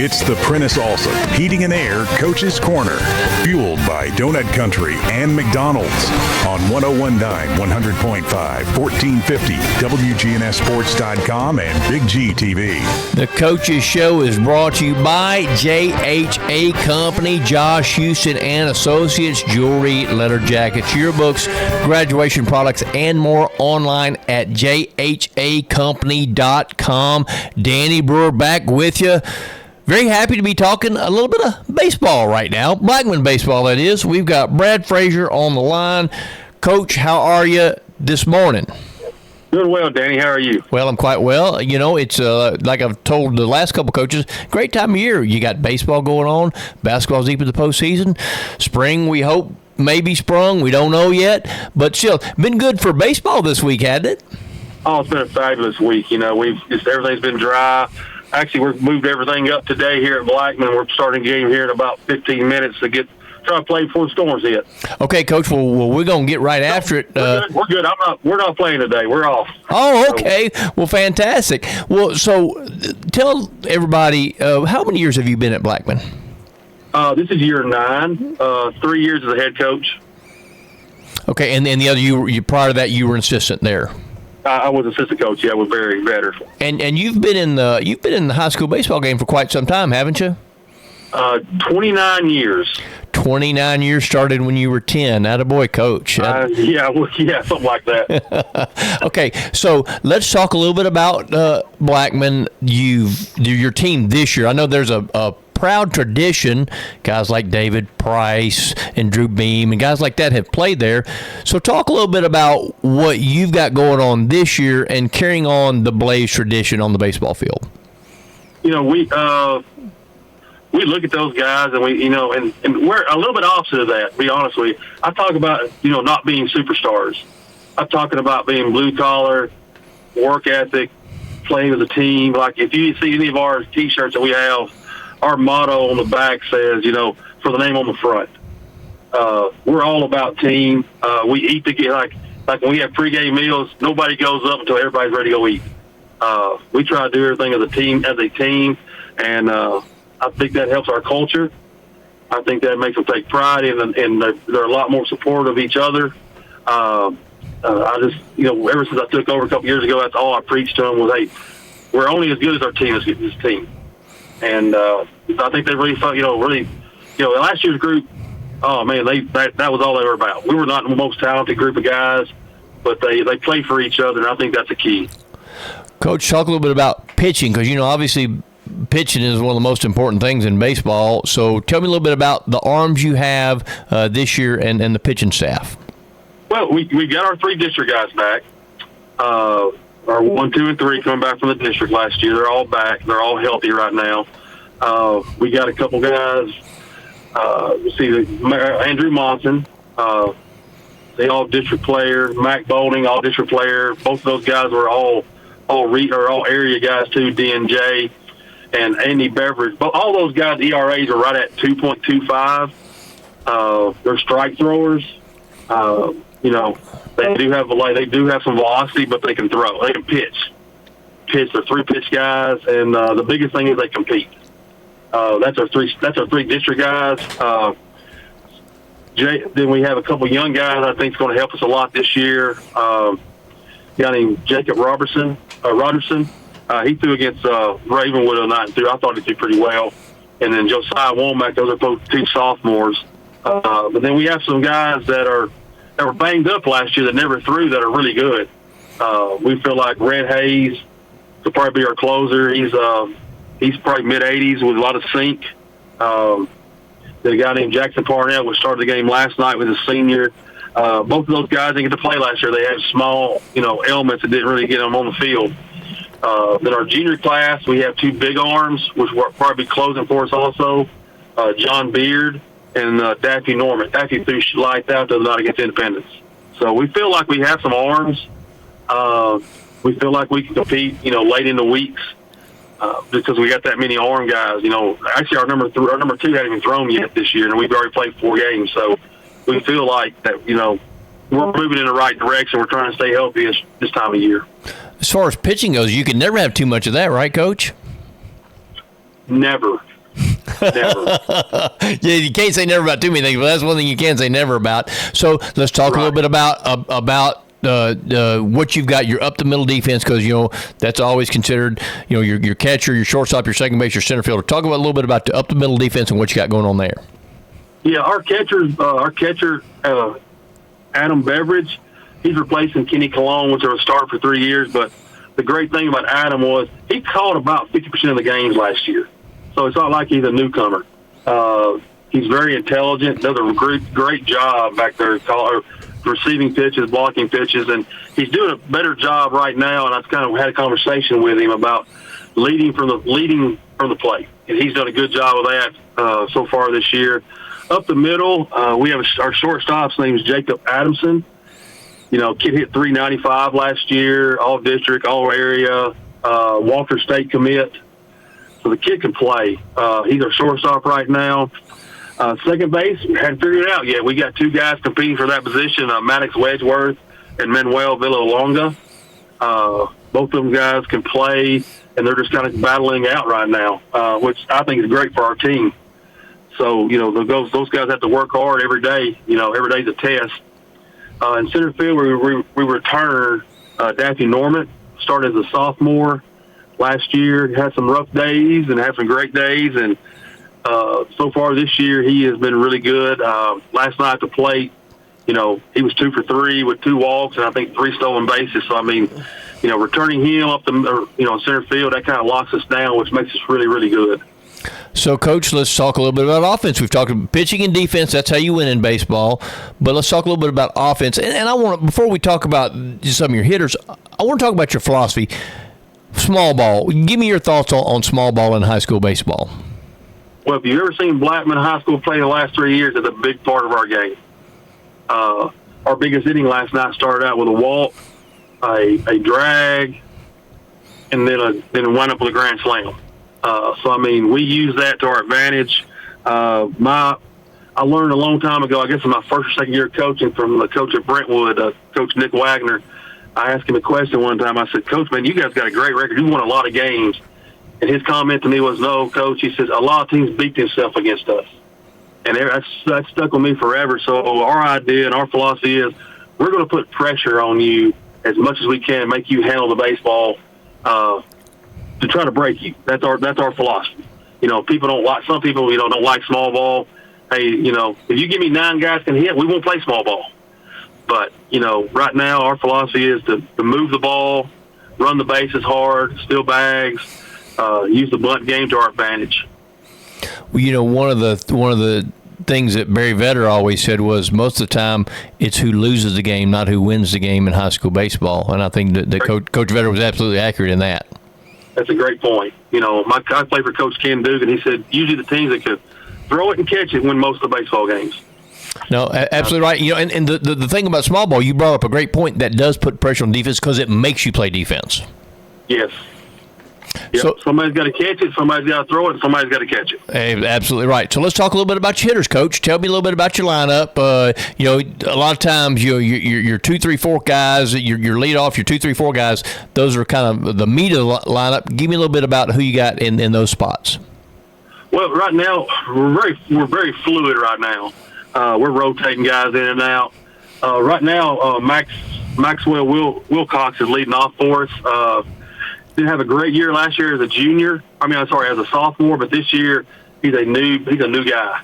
It's the Prentice Allsup Heating and Air Coach's Corner, fueled by Donut Country and McDonald's on 101.9, 100.5, 1450, WGNSSports.com, and Big G TV. The Coach's Show is brought to you by JHA Company, Josh Houston and Associates, jewelry, leather jackets, yearbooks, graduation products, and more online at jhacompany.com. Danny Brewer back with you. Very happy to be talking a little bit of baseball right now. Blackman baseball, that is. We've got Brad Frasier on the line. Coach, how are you this morning? Doing well, Danny. How are you? Well, I'm quite well. You know, it's like I've told the last couple coaches, great time of year. You got baseball going on. Basketball's deep in the postseason. Spring, we hope, maybe sprung. We don't know yet. But still, been good for baseball this week, hasn't it? Oh, it's been a fabulous week. You know, everything's been dry. Actually, we've moved everything up today here at Blackman. We're starting a game here in about 15 minutes to try to play before the storms hit. Okay, Coach. Well, we're going to get right after it. We're good. We're not playing today. We're off. Oh, okay. Well, fantastic. Well, so tell everybody, how many years have you been at Blackman? This is year 9. 3 years as a head coach. Okay, and the other you prior to that you were an assistant there. I was assistant coach. Yeah, I was very better. And you've been in the high school baseball game for quite some time, haven't you? 29 years. 29 years, started when you were 10. Attaboy, Coach. Yeah, something like that. Okay, so let's talk a little bit about Blackman. Your team this year. I know there's a proud tradition. Guys like David Price and Drew Beam and guys like that have played there. So talk a little bit about what you've got going on this year and carrying on the Blaze tradition on the baseball field. You know, we look at those guys and and we're a little bit opposite of that, to be honest with you. I talk about, not being superstars. I'm talking about being blue collar, work ethic, playing as a team. Like if you see any of our T-shirts that we have, our motto on the back says, for the name on the front. We're all about team. We eat together. Like when we have pregame meals, nobody goes up until everybody's ready to go eat. We try to do everything as a team, and I think that helps our culture. I think that makes them take pride in, and they're a lot more supportive of each other. I just, ever since I took over a couple years ago, that's all I preached to them was, hey, we're only as good as our team as this team. And I think they really felt, last year's group, oh, man, that was all they were about. We were not the most talented group of guys, but they play for each other, and I think that's a key. Coach, talk a little bit about pitching because, obviously pitching is one of the most important things in baseball. So tell me a little bit about the arms you have this year and the pitching staff. Well, we got our 3 district guys back. Our 1, 2, and 3 coming back from the district last year. They're all back. They're all healthy right now. We got a couple guys. Andrew Monson, the all-district player. Mac Boulding, all-district player. Both of those guys were all area guys too. D&J and Andy Beveridge. But all those guys' ERAs are right at 2.25. They're strike throwers. They do have some velocity, but they can throw. They can pitch. They're 3-pitch guys, and the biggest thing is they compete. That's our three district guys. Then we have a couple young guys I think is going to help us a lot this year. A guy named Jacob Robertson. He threw against Ravenwood the night and threw. I thought he threw pretty well. And then Josiah Womack. Those are both 2 sophomores. But then we have some guys that were banged up last year that never threw that are really good. We feel like Red Hayes could probably be our closer. He's probably mid-80s with a lot of sink. The guy named Jackson Parnell, which started the game last night, was a senior. Both of those guys didn't get to play last year. They had small, ailments that didn't really get them on the field. Then our junior class, we have 2 big arms, which will probably be closing for us also. John Beard and Daffy Norman. Daffy threw lights out the other night against Independence. So we feel like we have some arms. We feel like we can compete, late in the weeks because we got that many arm guys. Actually our number 2 hadn't even thrown yet this year, and we've already played 4 games. So we feel like that, we're moving in the right direction. We're trying to stay healthy this time of year. As far as pitching goes, you can never have too much of that, right, Coach? Never. Yeah, you can't say never about too many things, but that's one thing you can say never about. So let's talk a little bit about what you've got, your up the middle defense, because that's always considered your catcher, your shortstop, your second base, your center fielder. Talk about a little bit about the up the middle defense and what you got going on there. Yeah, our catcher Adam Beveridge, he's replacing Kenny Cologne, which was a starter for 3 years. But the great thing about Adam was he caught about 50% of the games last year. So it's not like he's a newcomer. He's very intelligent, does a great job back there, receiving pitches, blocking pitches, and he's doing a better job right now. And I've kind of had a conversation with him about leading from the plate, and he's done a good job of that so far this year. Up the middle, we have our shortstop's name is Jacob Adamson. Kid hit .395 last year, all district, all area, Walker State commit. So the kid can play. He's our shortstop right now. Second base, we hadn't figured it out yet. We got two guys competing for that position, Maddox Wedgeworth and Manuel Villalonga. Both of them guys can play, and they're just kind of battling out right now, which I think is great for our team. So, those guys have to work hard every day. Every day's a test. In center field, we return Daffy Norman, started as a sophomore last year. Had some rough days and had some great days, and so far this year he has been really good. Last night at the plate, he was 2 for 3 with 2 walks and I think 3 stolen bases. So returning him up center field, that kind of locks us down, which makes us really, really good. So, Coach, let's talk a little bit about offense. We've talked about pitching and defense. That's how you win in baseball. But let's talk a little bit about offense. And I want to, before we talk about some of your hitters, I want to talk about your philosophy. Small ball. Give me your thoughts on small ball in high school baseball. Well, if you've ever seen Blackman High School play the last 3 years, it's a big part of our game. Our biggest inning last night started out with a walk, a drag, and then wound up with a grand slam. We use that to our advantage. I learned a long time ago, I guess in my first or second year of coaching, from the coach at Brentwood, Coach Nick Wagner. I asked him a question one time. I said, Coach, man, you guys got a great record. You won a lot of games. And his comment to me was, no, Coach, he says, a lot of teams beat themselves against us. And that stuck with me forever. So our idea and our philosophy is we're going to put pressure on you as much as we can, make you handle the baseball to try to break you. That's our philosophy. People don't like, some people, don't like small ball. Hey, if you give me 9 guys can hit, we won't play small ball. But, right now our philosophy is to move the ball, run the bases hard, steal bags, use the bunt game to our advantage. Well, one of the things that Barry Vetter always said was most of the time it's who loses the game, not who wins the game in high school baseball. And I think that Coach Vetter was absolutely accurate in that. That's a great point. I played for Coach Ken Dugan. He said usually the teams that could throw it and catch it win most of the baseball games. No, absolutely right. And the thing about small ball, you brought up a great point that does put pressure on defense because it makes you play defense. Yes. Yep. So somebody's got to catch it, somebody's got to throw it, and somebody's got to catch it. Hey, absolutely right. So let's talk a little bit about your hitters, Coach. Tell me a little bit about your lineup. A lot of times your 2, 3, 4 guys, your lead off, your 2, 3, 4 guys, those are kind of the meat of the lineup. Give me a little bit about who you got in those spots. Well, right now we're very fluid right now. We're rotating guys in and out. Right now, Maxwell Wilcox is leading off for us. Didn't have a great year last year as a junior. As a sophomore, but this year he's a new guy.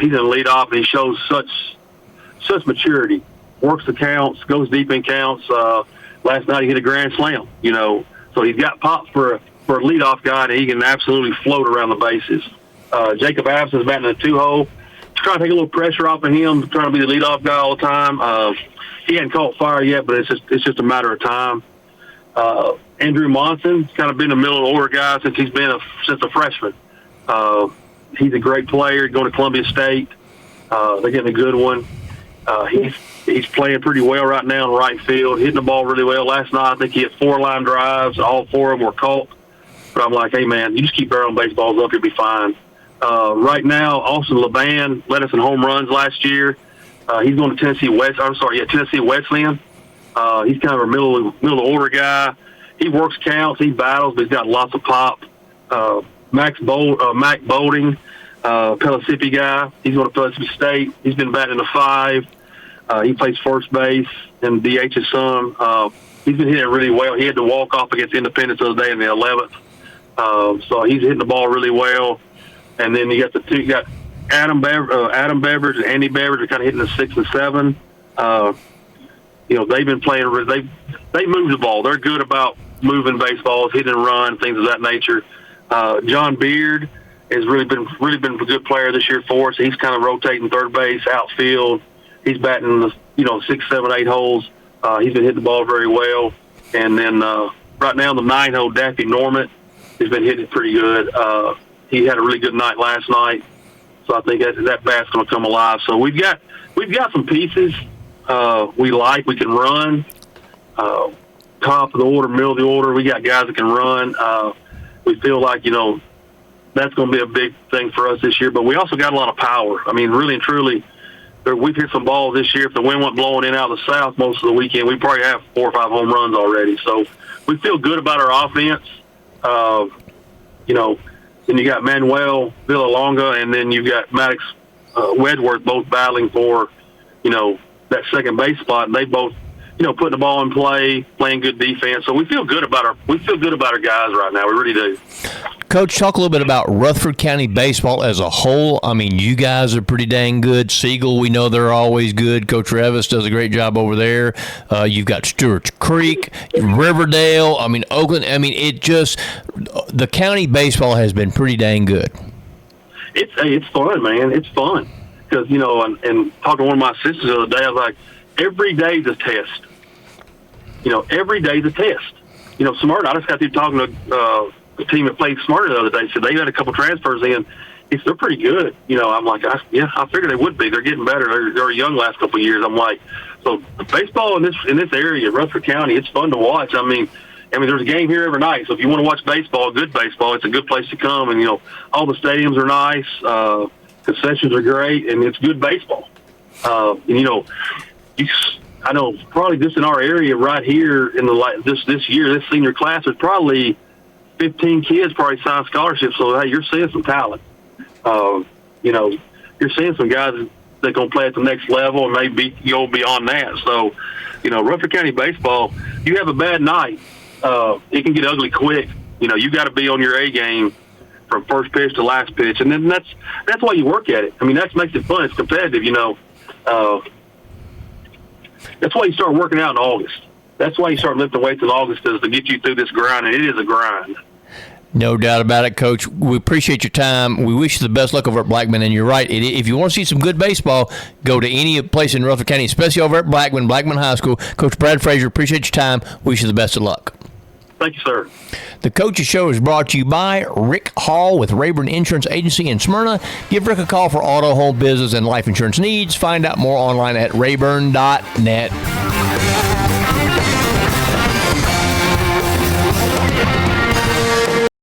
He's in the lead off, and he shows such maturity. Works the counts, goes deep in counts. Last night he hit a grand slam. So he's got pop for a leadoff guy, and he can absolutely float around the bases. Jacob Abson's batting in the 2-hole. Trying to take a little pressure off of him, trying to be the leadoff guy all the time. He hadn't caught fire yet, but it's just a matter of time. Andrew Monson's kind of been a middle order guy since a freshman. He's a great player, going to Columbia State. They're getting a good one. He's playing pretty well right now in right field, hitting the ball really well. Last night, I think he hit 4 line drives. All 4 of them were caught. But I'm like, hey, man, you just keep barreling baseballs up, you'll be fine. Right now, Austin Laban led us in home runs last year. He's going to Tennessee Wesleyan. He's kind of a middle order guy. He works counts, he battles, but he's got lots of pop. Mac Bolding, Pellissippi guy. He's going to Pellissippi State. He's been batting in the 5. He plays first base and DH his son. He's been hitting it really well. He had to walk off against Independence the other day in the 11th. So he's hitting the ball really well. And then you got Adam Beveridge and Andy Beveridge are kind of hitting the 6 and 7. They've been playing. They move the ball. They're good about moving baseballs, hitting and run, things of that nature. John Beard has really been a good player this year for us. He's kind of rotating third base, outfield. He's batting the 6, 7, 8 holes. He's been hitting the ball very well. And then right now the 9 hole, Daffy Normant has been hitting it pretty good. He had a really good night last night, so I think that bat's going to come alive. So we've got some pieces we can run. Top of the order, middle of the order, we got guys that can run. We feel like that's going to be a big thing for us this year. But we also got a lot of power. I mean, really and truly, we've hit some balls this year. If the wind went blowing in out of the south most of the weekend, we probably have 4 or 5 home runs already. So we feel good about our offense. Then you got Manuel Villalonga, and then you've got Maddox Wedworth both battling for, that second base spot. And they both, putting the ball in play, playing good defense. So we feel good about our guys right now. We really do. Coach, talk a little bit about Rutherford County baseball as a whole. I mean, you guys are pretty dang good. Siegel, we know they're always good. Coach Revis does a great job over there. You've got Stewart's Creek, Riverdale. I mean, Oakland. I mean, the county baseball has been pretty dang good. It's fun, man. It's fun because and talking to one of my sisters the other day, I was like, every day's a test. Every day's a test. Smyrna. I just got through talking to the team that played Smyrna the other day. Said they had a couple transfers in. They're pretty good. I'm like, I figured they would be. They're getting better. They're young last couple of years. I'm like, so baseball in this area, Rutherford County, it's fun to watch. I mean, there's a game here every night. So if you want to watch baseball, good baseball, it's a good place to come. And all the stadiums are nice. Concessions are great, and it's good baseball. I know probably just in our area right here in this year, this senior class, there's probably 15 kids probably signed scholarships. So hey, you're seeing some talent. You're seeing some guys that going to play at the next level and maybe go beyond that. So, Rutherford County baseball, you have a bad night, it can get ugly quick. You got to be on your A game from first pitch to last pitch, and then that's why you work at it. I mean, that makes it fun. It's competitive. That's why you start working out in August. That's why you start lifting weights in August, is to get you through this grind, and it is a grind. No doubt about it, Coach. We appreciate your time. We wish you the best luck over at Blackman. And you're right. If you want to see some good baseball, go to any place in Rutherford County, especially over at Blackman High School. Coach Brad Frasier, appreciate your time. Wish you the best of luck. Thank you, sir. The Coaches Show is brought to you by Rick Hall with Rayburn Insurance Agency in Smyrna. Give Rick a call for auto, home business, and life insurance needs. Find out more online at rayburn.net.